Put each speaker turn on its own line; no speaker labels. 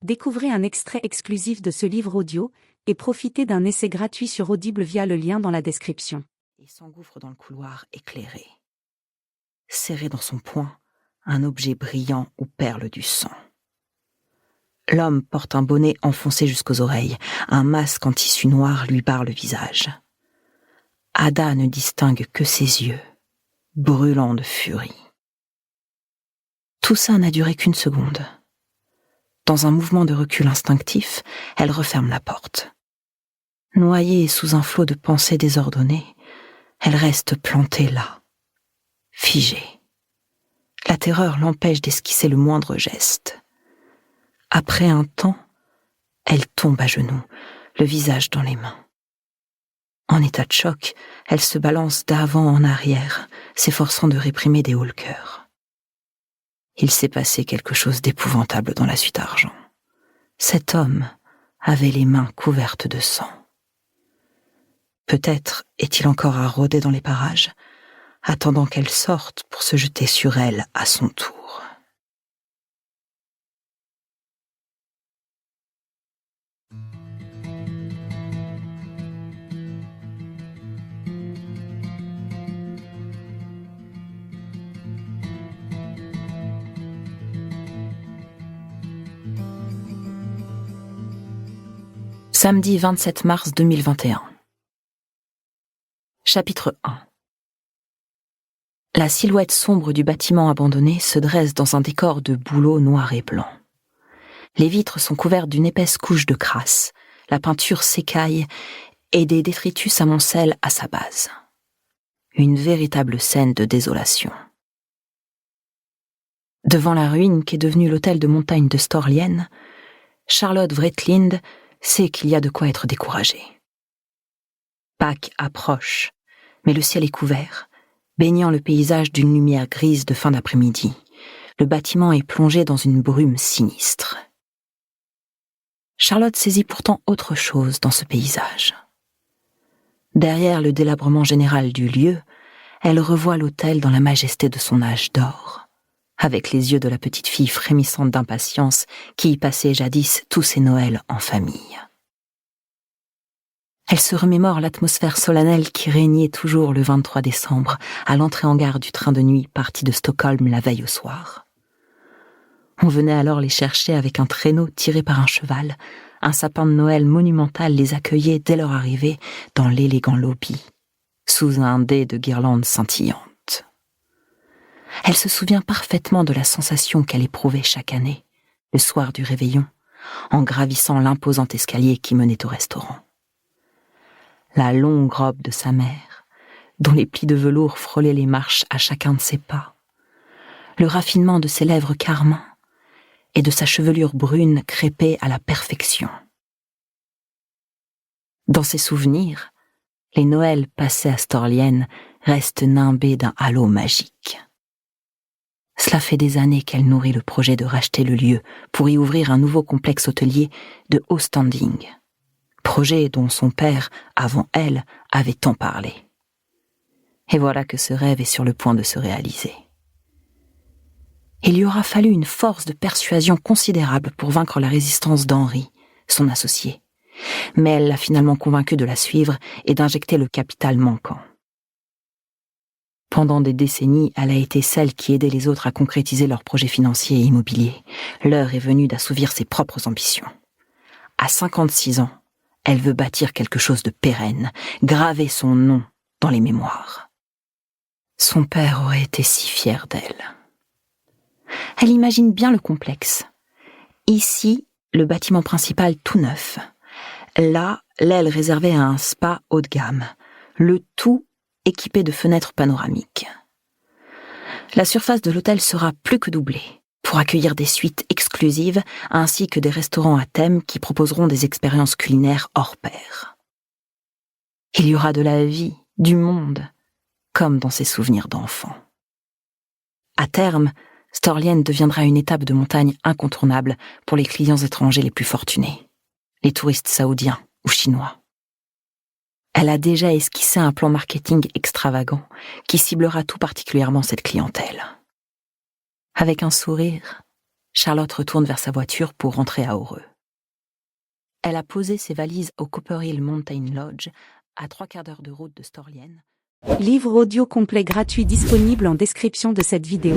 Découvrez un extrait exclusif de ce livre audio et profitez d'un essai gratuit sur Audible via le lien dans la description.
Il s'engouffre dans le couloir éclairé. Serré dans son poing, un objet brillant où perle du sang. L'homme porte un bonnet enfoncé jusqu'aux oreilles. Un masque en tissu noir lui barre le visage. Ada ne distingue que ses yeux, brûlants de furie. Tout ça n'a duré qu'une seconde. Dans un mouvement de recul instinctif, elle referme la porte. Noyée sous un flot de pensées désordonnées, elle reste plantée là, figée. La terreur l'empêche d'esquisser le moindre geste. Après un temps, elle tombe à genoux, le visage dans les mains. En état de choc, elle se balance d'avant en arrière, s'efforçant de réprimer des hauts-le-cœur. Il s'est passé quelque chose d'épouvantable dans la suite argent. Cet homme avait les mains couvertes de sang. Peut-être est-il encore à rôder dans les parages, attendant qu'elle sorte pour se jeter sur elle à son tour. Samedi 27 mars 2021. Chapitre 1. La silhouette sombre du bâtiment abandonné se dresse dans un décor de bouleaux noirs et blancs. Les vitres sont couvertes d'une épaisse couche de crasse, la peinture s'écaille et des détritus s'amoncellent à sa base. Une véritable scène de désolation. Devant la ruine qu'est devenue l'hôtel de montagne de Storlien, Charlotte Wretlind sait qu'il y a de quoi être découragée. Pâques approche, mais le ciel est couvert, baignant le paysage d'une lumière grise de fin d'après-midi. Le bâtiment est plongé dans une brume sinistre. Charlotte saisit pourtant autre chose dans ce paysage. Derrière le délabrement général du lieu, elle revoit l'hôtel dans la majesté de son âge d'or, avec les yeux de la petite fille frémissante d'impatience qui y passait jadis tous ses Noëls en famille. Elle se remémore l'atmosphère solennelle qui régnait toujours le 23 décembre, à l'entrée en gare du train de nuit parti de Stockholm la veille au soir. On venait alors les chercher avec un traîneau tiré par un cheval. Un sapin de Noël monumental les accueillait dès leur arrivée dans l'élégant lobby, sous un dais de guirlandes scintillantes. Elle se souvient parfaitement de la sensation qu'elle éprouvait chaque année, le soir du réveillon, en gravissant l'imposant escalier qui menait au restaurant. La longue robe de sa mère, dont les plis de velours frôlaient les marches à chacun de ses pas, le raffinement de ses lèvres carmin et de sa chevelure brune crêpée à la perfection. Dans ses souvenirs, les Noëls passés à Storlien restent nimbés d'un halo magique. Cela fait des années qu'elle nourrit le projet de racheter le lieu pour y ouvrir un nouveau complexe hôtelier de haut standing. Projet dont son père, avant elle, avait tant parlé. Et voilà que ce rêve est sur le point de se réaliser. Il lui aura fallu une force de persuasion considérable pour vaincre la résistance d'Henri, son associé. Mais elle l'a finalement convaincu de la suivre et d'injecter le capital manquant. Pendant des décennies, elle a été celle qui aidait les autres à concrétiser leurs projets financiers et immobiliers. L'heure est venue d'assouvir ses propres ambitions. À 56 ans, elle veut bâtir quelque chose de pérenne, graver son nom dans les mémoires. Son père aurait été si fier d'elle. Elle imagine bien le complexe. Ici, le bâtiment principal tout neuf. Là, l'aile réservée à un spa haut de gamme. Le tout équipé de fenêtres panoramiques. La surface de l'hôtel sera plus que doublée, pour accueillir des suites exclusives ainsi que des restaurants à thème qui proposeront des expériences culinaires hors pair. Il y aura de la vie, du monde, comme dans ses souvenirs d'enfant. À terme, Storlien deviendra une étape de montagne incontournable pour les clients étrangers les plus fortunés, les touristes saoudiens ou chinois. Elle a déjà esquissé un plan marketing extravagant qui ciblera tout particulièrement cette clientèle. Avec un sourire, Charlotte retourne vers sa voiture pour rentrer à Heureux. Elle a posé ses valises au Copper Hill Mountain Lodge, à 3/4 d'heure de route de Storlien.
Livre audio complet gratuit disponible en description de cette vidéo.